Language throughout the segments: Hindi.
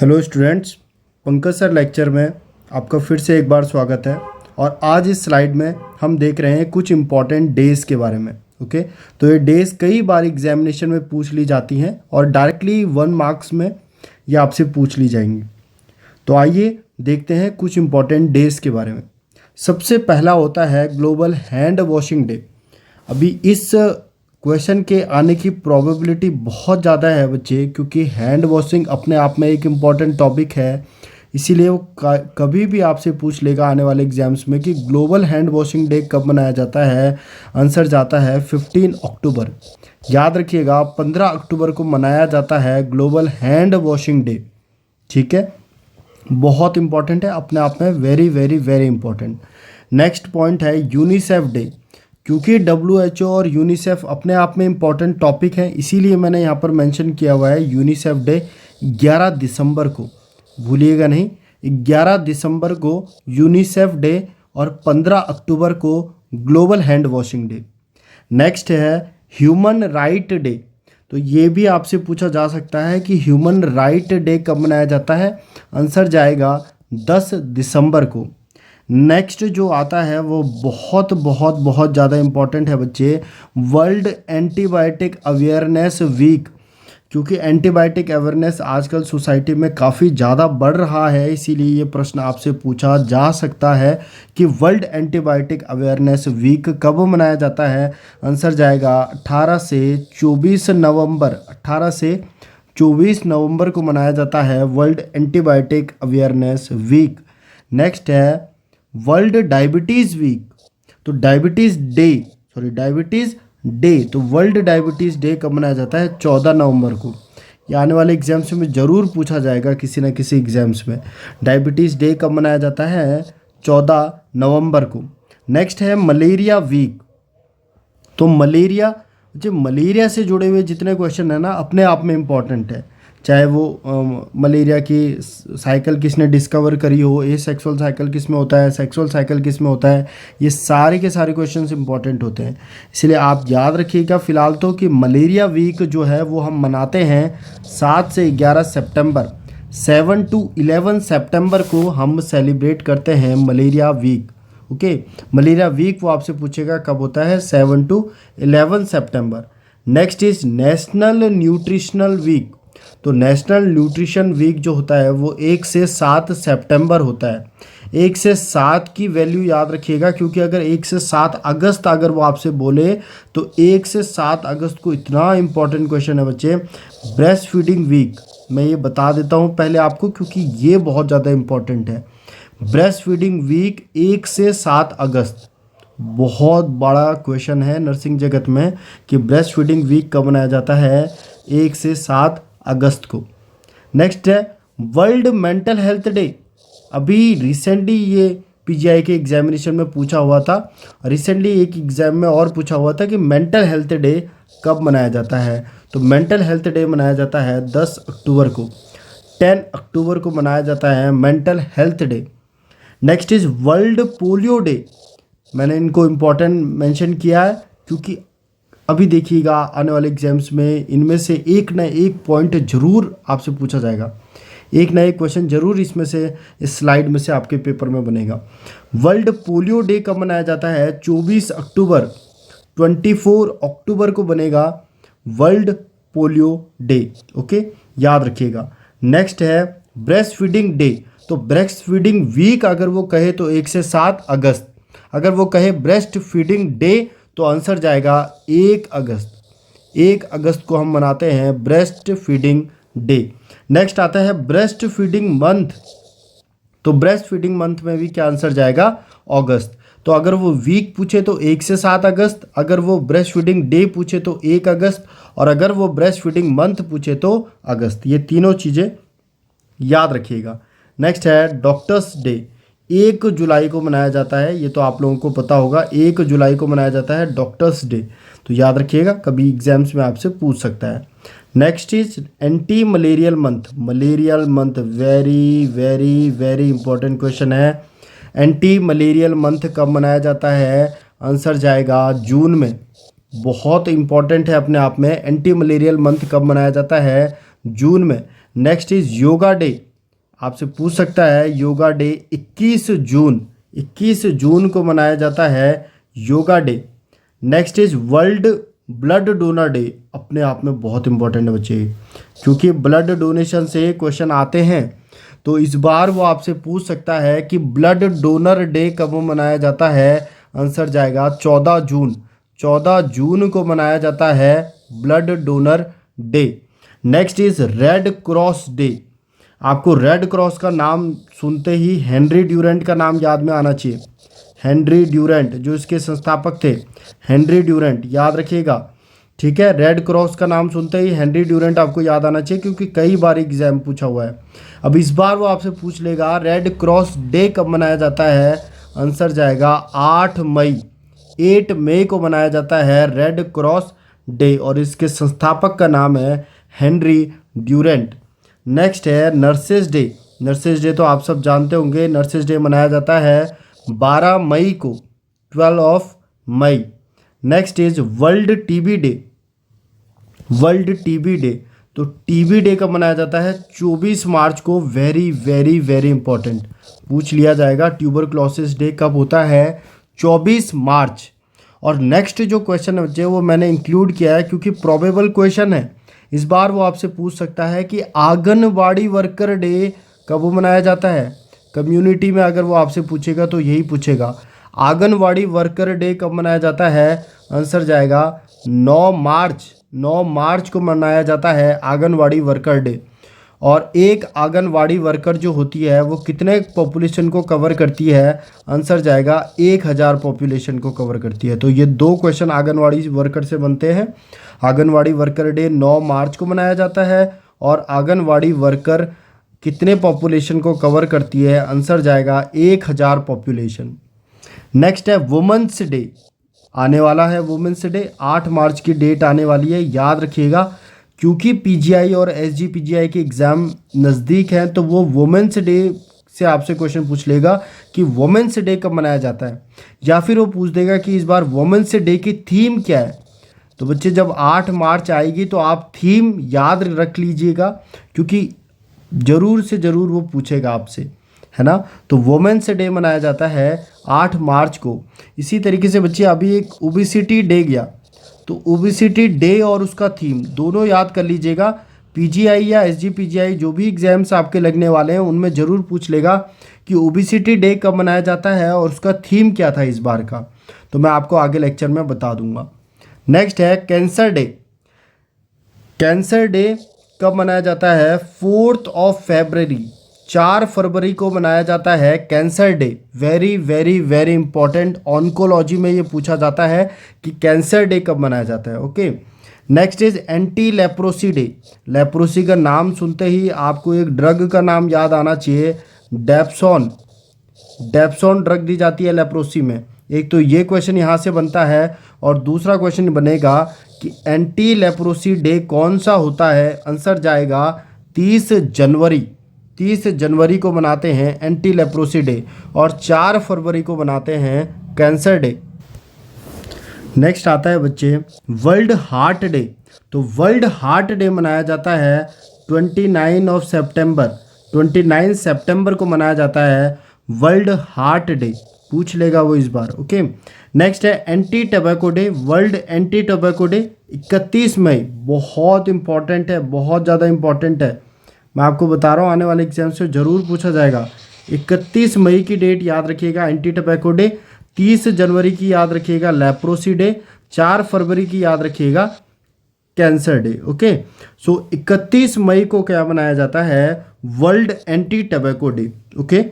Hello students, Pankaj sir lecture में आपका फिर से एक बार स्वागत है। और आज इस स्लाइड में हम देख रहे हैं कुछ इम्पॉर्टेंट डेज़ के बारे में। ओके, तो ये डेज़ कई बार एग्जामिनेशन में पूछ ली जाती हैं और डायरेक्टली 1 मार्क्स में ये आपसे पूछ ली जाएंगी। तो आइए देखते हैं कुछ इम्पॉर्टेंट डेज़ के बारे में। सबसे पहला होता है ग्लोबल हैंड वॉशिंग डे। अभी इस क्वेश्चन के आने की प्रोबेबिलिटी बहुत ज़्यादा है बच्चे, क्योंकि हैंड वॉशिंग अपने आप में एक इम्पॉर्टेंट टॉपिक है। इसीलिए वो कभी भी आपसे पूछ लेगा आने वाले एग्जाम्स में कि ग्लोबल हैंड वॉशिंग डे कब मनाया जाता है। आंसर जाता है 15 अक्टूबर। याद रखिएगा, 15 अक्टूबर को मनाया जाता है ग्लोबल हैंड वॉशिंग डे। ठीक है, बहुत इंपॉर्टेंट है अपने आप में, very very very important. Next point है यूनिसेफ डे। क्योंकि WHO और यूनिसेफ अपने आप में इम्पॉर्टेंट टॉपिक है, इसीलिए मैंने यहाँ पर मेंशन किया हुआ है यूनिसेफ डे 11 दिसंबर को, भूलिएगा नहीं। 11 दिसंबर को यूनिसेफ डे और 15 अक्टूबर को global hand washing day. Next है ह्यूमन राइट डे। तो ये भी आपसे पूछा जा सकता है कि ह्यूमन राइट डे कब मनाया जाता है। आंसर जाएगा 10 दिसंबर को। नेक्स्ट जो आता है वो बहुत बहुत बहुत ज़्यादा इम्पॉर्टेंट है बच्चे, वर्ल्ड एंटीबायोटिक अवेयरनेस वीक। क्योंकि एंटीबायोटिक अवेयरनेस आजकल सोसाइटी में काफ़ी ज़्यादा बढ़ रहा है, इसीलिए ये प्रश्न आपसे पूछा जा सकता है कि वर्ल्ड एंटीबायोटिक अवेयरनेस वीक कब मनाया जाता है। आंसर जाएगा 18 से 24 नवंबर। 18 से 24 नवंबर को मनाया जाता है world antibiotic awareness week. Next है वर्ल्ड डायबिटीज़ वीक। तो डायबिटीज़ डे, तो वर्ल्ड डायबिटीज़ डे कब मनाया जाता है? 14 नवंबर को। ये आने वाले एग्जाम्स में ज़रूर पूछा जाएगा किसी न किसी एग्जाम्स में। डायबिटीज़ डे कब मनाया जाता है? 14 नवंबर को। नेक्स्ट है मलेरिया वीक। तो मलेरिया से जुड़े हुए जितने क्वेश्चन है ना, अपने आप में इम्पॉर्टेंट है। चाहे वो मलेरिया की साइकिल किसने डिस्कवर करी हो, ए सेक्सुअल साइकिल किस में होता है, सेक्सुअल साइकिल किस में होता है, ये सारे के सारे क्वेश्चंस इंपॉर्टेंट होते हैं। इसलिए आप याद रखिएगा फ़िलहाल तो कि मलेरिया वीक जो है वो हम मनाते हैं 7 से 11 सितंबर। 7 to 11 सितंबर को हम सेलिब्रेट करते हैं malaria week. Okay, malaria week वो आपसे पूछेगा कब होता है? 7 to 11 सितंबर। Next is national nutritional week. तो नेशनल न्यूट्रिशन वीक जो होता है वो 1 से 7 सितंबर होता है। 1 से 7 की वैल्यू याद रखिएगा, क्योंकि अगर 1 से 7 अगस्त अगर वो आपसे बोले तो 1 से 7 अगस्त को इतना इंपॉर्टेंट क्वेश्चन है बच्चे, ब्रेस्ट फीडिंग वीक। मैं ये बता देता हूँ पहले आपको, क्योंकि ये बहुत ज़्यादा इंपॉर्टेंट है। ब्रेस्ट फीडिंग वीक 1 से 7 अगस्त, बहुत बड़ा क्वेश्चन है नर्सिंग जगत में कि ब्रेस्ट फीडिंग वीक कब मनाया जाता है? 1 से 7 अगस्त को। नेक्स्ट है वर्ल्ड मेंटल हेल्थ डे। अभी रिसेंटली ये PGI के एग्जामिनेशन में पूछा हुआ था। रिसेंटली एक एग्जाम में और पूछा हुआ था कि मेंटल हेल्थ डे कब मनाया जाता है। तो मेंटल हेल्थ डे मनाया जाता है 10 अक्टूबर को। 10 अक्टूबर को मनाया जाता है mental health day. Next is world polio day. मैंने इनको इम्पोर्टेंट मेंशन किया है क्योंकि अभी देखिएगा आने वाले एग्जाम्स में इनमें से एक ना एक पॉइंट जरूर आपसे पूछा जाएगा, एक ना एक क्वेश्चन जरूर इसमें से, इस स्लाइड में से आपके पेपर में बनेगा। वर्ल्ड पोलियो डे कब मनाया जाता है? 24 अक्टूबर। 24 अक्टूबर को बनेगा वर्ल्ड पोलियो डे। ओके, याद रखिएगा। नेक्स्ट है ब्रेस्ट फीडिंग डे। तो ब्रेस्ट फीडिंग वीक अगर वो कहे तो 1 से 7 अगस्त। अगर वो कहे ब्रेस्ट फीडिंग डे तो आंसर जाएगा 1 अगस्त। 1 अगस्त को हम मनाते हैं ब्रेस्ट फीडिंग डे। नेक्स्ट आता है ब्रेस्ट फीडिंग मंथ। तो ब्रेस्ट फीडिंग मंथ में भी क्या आंसर जाएगा? अगस्त। तो अगर वो वीक पूछे तो 1 से 7 अगस्त, अगर वो ब्रेस्ट फीडिंग डे पूछे तो 1 अगस्त, और अगर वो ब्रेस्ट फीडिंग मंथ पूछे तो अगस्त। ये तीनों चीज़ें याद रखिएगा। नेक्स्ट है डॉक्टर्स डे। 1 जुलाई को मनाया जाता है, ये तो आप लोगों को पता होगा। 1 जुलाई को मनाया जाता है डॉक्टर्स डे। तो याद रखिएगा, कभी एग्जाम्स में आपसे पूछ सकता है। Next is anti malarial month. Malarial month very very very important question है। एंटी मलेरियल मंथ कब मनाया जाता है? आंसर जाएगा जून में। बहुत इंपॉर्टेंट है अपने आप में। एंटी मलेरियल मंथ कब मनाया जाता है? जून में। Next is yoga day. आपसे पूछ सकता है योगा डे 21 जून को मनाया जाता है yoga day. Next is world blood donor day. अपने आप में बहुत इंपॉर्टेंट है बच्चे, क्योंकि ब्लड डोनेशन से क्वेश्चन आते हैं। तो इस बार वो आपसे पूछ सकता है कि ब्लड डोनर डे कब मनाया जाता है। आंसर जाएगा 14 जून। 14 जून को मनाया जाता है blood donor day. Next is red cross day. आपको रेड क्रॉस का नाम सुनते ही हेनरी ड्यूरेंट का नाम याद में आना चाहिए। हेनरी ड्यूरेंट जो इसके संस्थापक थे, हेनरी ड्यूरेंट, याद रखिएगा। ठीक है, रेड क्रॉस का नाम सुनते ही हेनरी ड्यूरेंट आपको याद आना चाहिए, क्योंकि कई बार एग्जाम पूछा हुआ है। अब इस बार वो आपसे पूछ लेगा रेड क्रॉस डे कब मनाया जाता है। आंसर जाएगा 8 मई। 8 मई को मनाया जाता है रेड क्रॉस डे, और इसके संस्थापक का नाम है हेनरी ड्यूरेंट। नेक्स्ट है नर्सेज डे। नर्सेज डे तो आप सब जानते होंगे। नर्सेज डे मनाया जाता है 12 मई को, 12 मई। Next is world TB day. World TB day, तो टीबी डे कब मनाया जाता है। 24 मार्च को। वेरी वेरी वेरी इंपॉर्टेंट, पूछ लिया जाएगा ट्यूबरक्लोसिस डे कब होता है। 24 मार्च। और नेक्स्ट जो क्वेश्चन है बच्चे वो मैंने इंक्लूड किया है क्योंकि प्रोबेबल क्वेश्चन है। इस बार वो आपसे पूछ सकता है कि आंगनवाड़ी वर्कर डे कब मनाया जाता है। कम्युनिटी में अगर वो आपसे पूछेगा तो यही पूछेगा, आंगनवाड़ी वर्कर डे कब मनाया जाता है। आंसर जाएगा 9 मार्च। 9 मार्च को मनाया जाता है आंगनवाड़ी वर्कर डे। और एक आंगनवाड़ी वर्कर जो होती है वो कितने पॉपुलेशन को कवर करती है। आंसर जाएगा 1000 पॉपुलेशन को कवर करती है। तो ये 2 क्वेश्चन आंगनवाड़ी वर्कर से बनते हैं। आंगनवाड़ी वर्कर डे 9 मार्च को मनाया जाता है, और आंगनवाड़ी वर्कर कितने पॉपुलेशन को कवर करती है। आंसर जाएगा 1000 पॉपुलेशन। नेक्स्ट है वुमेंस डे। आने वाला है वुमेंस डे, 8 मार्च की डेट आने वाली है, याद रखिएगा। क्योंकि पीजीआई और एसजीपीजीआई के एग्ज़ाम नज़दीक हैं तो वो वुमेंस डे से आपसे क्वेश्चन पूछ लेगा कि वुमेंस डे कब मनाया जाता है, या फिर वो पूछ देगा कि इस बार वुमेंस डे की थीम क्या है। तो बच्चे जब 8 मार्च आएगी तो आप थीम याद रख लीजिएगा, क्योंकि ज़रूर से ज़रूर वो पूछेगा आपसे, है ना। तो वुमेंस डे मनाया जाता है 8 मार्च को। इसी तरीके से बच्चे अभी एक ओबेसिटी डे गया, तो ओबेसिटी डे और उसका थीम दोनों याद कर लीजिएगा। पीजीआई या एसजीपीजीआई जो भी एग्जाम्स आपके लगने वाले हैं उनमें ज़रूर पूछ लेगा कि ओबेसिटी डे कब मनाया जाता है और उसका थीम क्या था इस बार का। तो मैं आपको आगे लेक्चर में बता दूंगा। नेक्स्ट है कैंसर डे। कैंसर डे कब मनाया जाता है। 4 फरवरी, 4 फरवरी को मनाया जाता है cancer day. Very very very important, oncology में ये पूछा जाता है कि कैंसर डे कब मनाया जाता है। Okay. Next is anti leprosy day. Leprosy का नाम सुनते ही आपको एक ड्रग का नाम याद आना चाहिए, डेप्सोन। डेप्सोन ड्रग दी जाती है लेप्रोसी में। एक तो ये क्वेश्चन यहाँ से बनता है, और दूसरा क्वेश्चन बनेगा कि एंटी लेप्रोसी डे कौन सा होता है। आंसर जाएगा 30 जनवरी। 30 जनवरी को मनाते हैं एंटी लेप्रोसी डे, और 4 फरवरी को मनाते हैं कैंसर डे। नेक्स्ट आता है बच्चे वर्ल्ड हार्ट डे। तो वर्ल्ड हार्ट डे मनाया जाता है 29 सितंबर। 29 सितंबर को मनाया जाता है वर्ल्ड हार्ट डे, पूछ लेगा वो इस बार। ओके। नेक्स्ट है anti tobacco day. World anti tobacco day 31 मई। बहुत इंपॉर्टेंट है, बहुत ज़्यादा इंपॉर्टेंट है। मैं आपको बता रहा हूँ आने वाले एग्जाम से ज़रूर पूछा जाएगा। 31 मई की डेट याद रखिएगा एंटी टोबैको डे। 30 जनवरी की याद रखिएगा लेप्रोसी डे। 4 फरवरी की याद रखिएगा कैंसर डे। ओके। सो 31 मई को क्या मनाया जाता है, world anti tobacco day. Okay.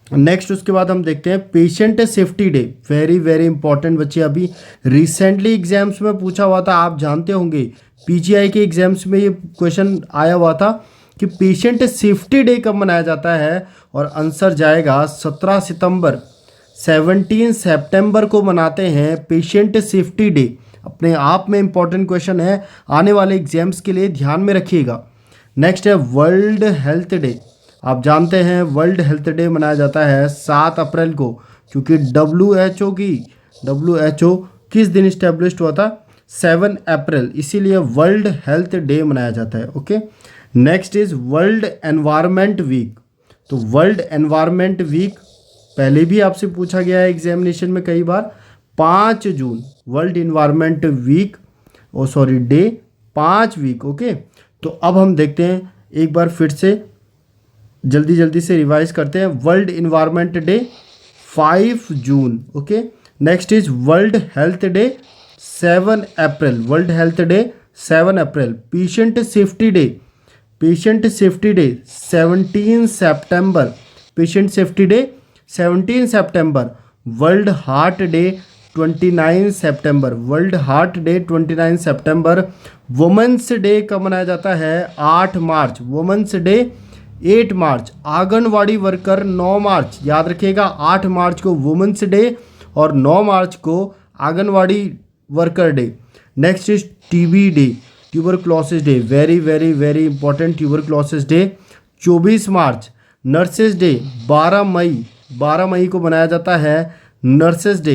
Next उसके बाद हम देखते हैं patient safety day. Very very important बच्चे, अभी रिसेंटली एग्जाम्स में पूछा हुआ था, आप जानते होंगे पीजीआई के एग्जाम्स में ये क्वेश्चन आया हुआ था कि पेशेंट सेफ्टी डे कब मनाया जाता है, और आंसर जाएगा 17 सितंबर। 17 सितंबर को मनाते हैं पेशेंट सेफ्टी डे। अपने आप में इंपॉर्टेंट क्वेश्चन है, आने वाले एग्जाम्स के लिए ध्यान में रखिएगा। नेक्स्ट है वर्ल्ड हेल्थ डे। आप जानते हैं वर्ल्ड हेल्थ डे मनाया जाता है 7 अप्रैल को, क्योंकि WHO किस दिन इस्टेब्लिश्ड हुआ था, 7 अप्रैल, इसीलिए वर्ल्ड हेल्थ डे मनाया जाता है। Okay. Next is world environment week. तो वर्ल्ड एनवायरनमेंट वीक पहले भी आपसे पूछा गया है एग्जामिनेशन में कई बार। 5 जून world environment week, day 5 week. Okay, तो अब हम देखते हैं एक बार फिर से, जल्दी जल्दी से रिवाइज करते हैं। World environment day 5 June. Okay, next is world health day 7 April. World health day 7 April. Patient safety day 17 September. Patient safety day 17 September. World heart day 29 September. World heart day 29 September. Women's day कब मनाया जाता है? 8 मार्च। वुमेंस डे 8 मार्च। आंगनवाड़ी वर्कर 9 मार्च। याद रखिएगा, 8 मार्च को वुमेंस डे और 9 मार्च को anganwadi worker day. Next is TB day, tuberculosis day, very very very important, tuberculosis day 24 March. Nurses day 12 मई, 12 मई को मनाया जाता है nurses day.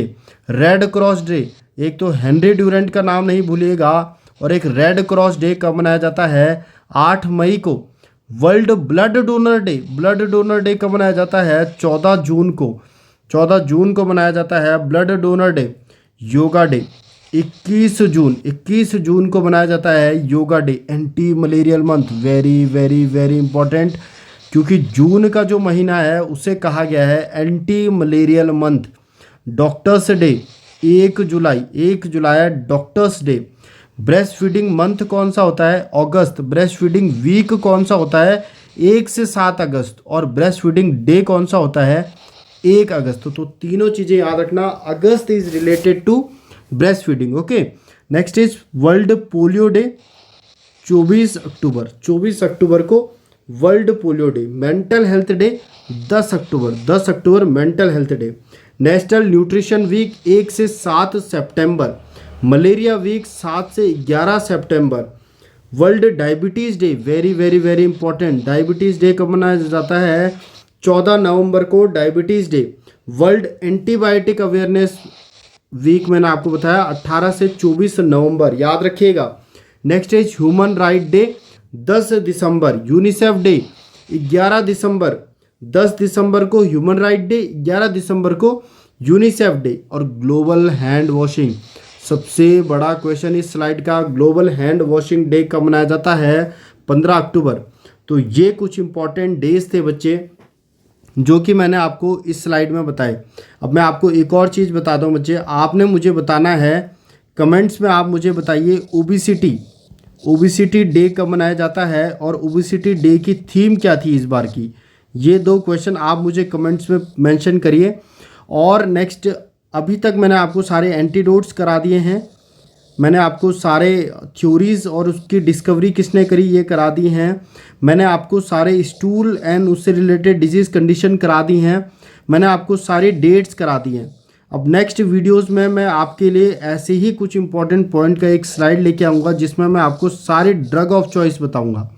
Red cross day, एक तो हेनरी ड्यूरेंट का नाम नहीं भूलिएगा, और एक रेड क्रॉस डे कब मनाया जाता है? 8 मई को। World blood donor day, blood donor day कब मनाया जाता है? 14 जून को। 14 जून को मनाया जाता है blood donor day. Yoga day 21 जून को मनाया जाता है yoga day. Anti malarial month, very very very important, क्योंकि जून का जो महीना है उसे कहा गया है anti malarial month. Doctors day 1 जुलाई doctors day. Breast feeding month कौन सा होता है? अगस्त। ब्रेस्ट फीडिंग वीक कौन सा होता है? 1 से 7 अगस्त। और ब्रेस्ट फीडिंग डे कौन सा होता है? 1 अगस्त। तो तीनों चीज़ें याद रखना, अगस्त is related to breast feeding. Okay, next is world polio day 24 अक्टूबर। 24 अक्टूबर को world polio day. Mental health day 10 अक्टूबर mental health day. National nutrition week 1 से 7 सितंबर। मलेरिया वीक 7 से 11 सितंबर। World diabetes day, very very very important, diabetes day कब मनाया जाता है? 14 नवंबर को diabetes day. World antibiotic awareness week मैंने आपको बताया 18 से 24 नवंबर, याद रखिएगा। Next is human right day 10 December. UNICEF day 11 दिसंबर। 10 दिसंबर को ह्यूमन राइट डे, 11 दिसंबर को यूनिसेफ डे। और ग्लोबल हैंड वॉशिंग, सबसे बड़ा क्वेश्चन इस स्लाइड का, ग्लोबल हैंड वॉशिंग डे कब मनाया जाता है? 15 अक्टूबर। तो ये कुछ इंपॉर्टेंट डेज थे बच्चे जो कि मैंने आपको इस स्लाइड में बताए। अब मैं आपको एक और चीज़ बता दूं बच्चे, आपने मुझे बताना है कमेंट्स में, आप मुझे बताइए ओबेसिटी डे कब मनाया जाता है और ओबेसिटी डे की थीम क्या थी इस बार की। ये 2 क्वेश्चन आप मुझे कमेंट्स में मेंशन करिए। और नेक्स्ट, अभी तक मैंने आपको सारे एंटीडोट्स करा दिए हैं, मैंने आपको सारे थ्योरीज़ और उसकी डिस्कवरी किसने करी ये करा दी हैं, मैंने आपको सारे स्टूल एंड उससे रिलेटेड डिजीज़ कंडीशन करा दी हैं, मैंने आपको सारी डेट्स करा दी हैं। अब नेक्स्ट वीडियोस में मैं आपके लिए ऐसे ही कुछ इंपॉर्टेंट पॉइंट का एक स्लाइड लेके आऊँगा जिसमें मैं आपको सारे ड्रग ऑफ चॉइस बताऊँगा,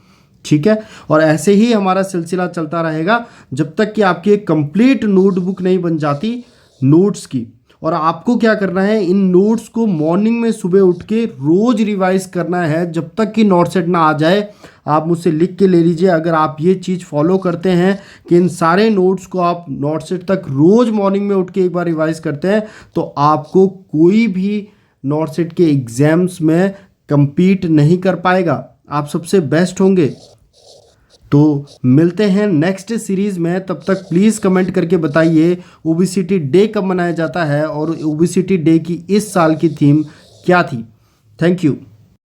ठीक है। और ऐसे ही हमारा सिलसिला चलता रहेगा जब तक कि आपकी एक कंप्लीट नोटबुक नहीं बन जाती नोट्स की। और आपको क्या करना है, इन नोट्स को मॉर्निंग में सुबह उठ के रोज़ रिवाइज करना है जब तक कि नोट सेट ना आ जाए। आप मुझसे लिख के ले लीजिए, अगर आप ये चीज़ फॉलो करते हैं कि इन सारे नोट्स को आप नोट सेट तक रोज़ मॉर्निंग में उठ के एक बार रिवाइज करते हैं, तो आपको कोई भी नोट सेट के एग्ज़ाम्स में compete नहीं कर पाएगा, आप सबसे बेस्ट होंगे। तो मिलते हैं नेक्स्ट सीरीज़ में, तब तक प्लीज़ कमेंट करके बताइए ओबेसिटी डे कब मनाया जाता है और ओबेसिटी डे की इस साल की थीम क्या थी। Thank you.